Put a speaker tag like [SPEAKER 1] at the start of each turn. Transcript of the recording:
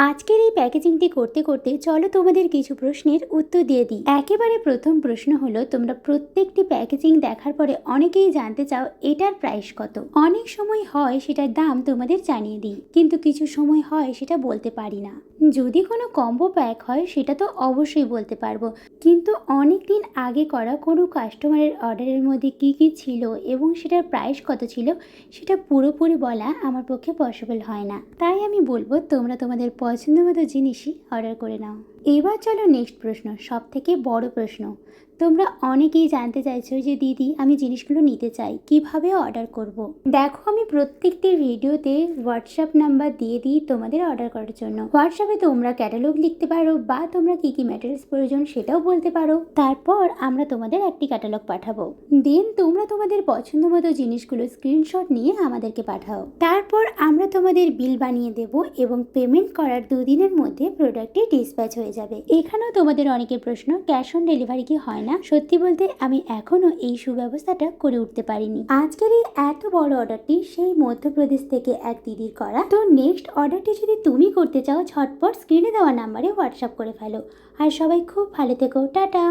[SPEAKER 1] আজকের এই প্যাকেজিংটি করতে করতে চলো তোমাদের কিছু প্রশ্নের উত্তর দিয়ে দিই। একেবারে প্রথম প্রশ্ন হলো, তোমরা প্রত্যেকটি প্যাকেজিং দেখার পরে অনেকেই জানতে চাও এটার প্রাইস কত। অনেক সময় হয় সেটার দাম তোমাদের জানিয়ে দিই, কিন্তু কিছু সময় হয় সেটা বলতে পারি না। যদি কোনো কম্বো প্যাক হয় সেটা তো অবশ্যই বলতে পারবো, কিন্তু অনেক দিন আগে করা কোনো কাস্টমারের অর্ডারের মধ্যে কি কি ছিল এবং সেটার প্রাইস কত ছিল সেটা পুরোপুরি বলা আমার পক্ষে পসিবল হয় না। তাই আমি বলবো তোমরা তোমাদের পছন্দ মতো জিনিসই অর্ডার করে নাও। এবার চলো নেক্সট প্রশ্ন, সব থেকে বড় প্রশ্ন। তোমরা অনেকেই জানতে চাইছো যে দিদি আমি জিনিসগুলো নিতে চাই, কিভাবে অর্ডার করব। দেখো, আমি প্রত্যেকটি ভিডিওতে হোয়াটসঅ্যাপ নাম্বার দিয়ে দিই তোমাদের অর্ডার করার জন্য। হোয়াটসঅ্যাপে তোমরা ক্যাটালগ লিখতে পারো বা তোমরা কি কি ম্যাটেরিয়ালস প্রয়োজন সেটাও বলতে পারো। তারপর আমরা তোমাদের একটি ক্যাটালগ পাঠাবো। দেন তোমরা তোমাদের পছন্দ মতো জিনিসগুলো স্ক্রিনশট নিয়ে আমাদেরকে পাঠাও। তারপর আমরা তোমাদের বিল বানিয়ে দেব এবং পেমেন্ট করার 2 দিনের মধ্যে প্রোডাক্টটি ডিসপ্যাচ হয়ে যাবে। এখানেও তোমাদের অনেকের প্রশ্ন, ক্যাশ অন ডেলিভারি কি হয় না? সত্যি বলতে আমি এখনো এই সুব্যবস্থাটা করে উঠতে পারিনি। আজকের এই এত বড় অর্ডারটি সেই মধ্যপ্রদেশ থেকে এক দিদির করা। তো নেক্সট অর্ডারটি যদি তুমি করতে চাও, ঝটপট স্ক্রিনে দেওয়া নাম্বারে হোয়াটসঅ্যাপ করে ফেলো। আর সবাই খুব ভালো থেকো, টাটা।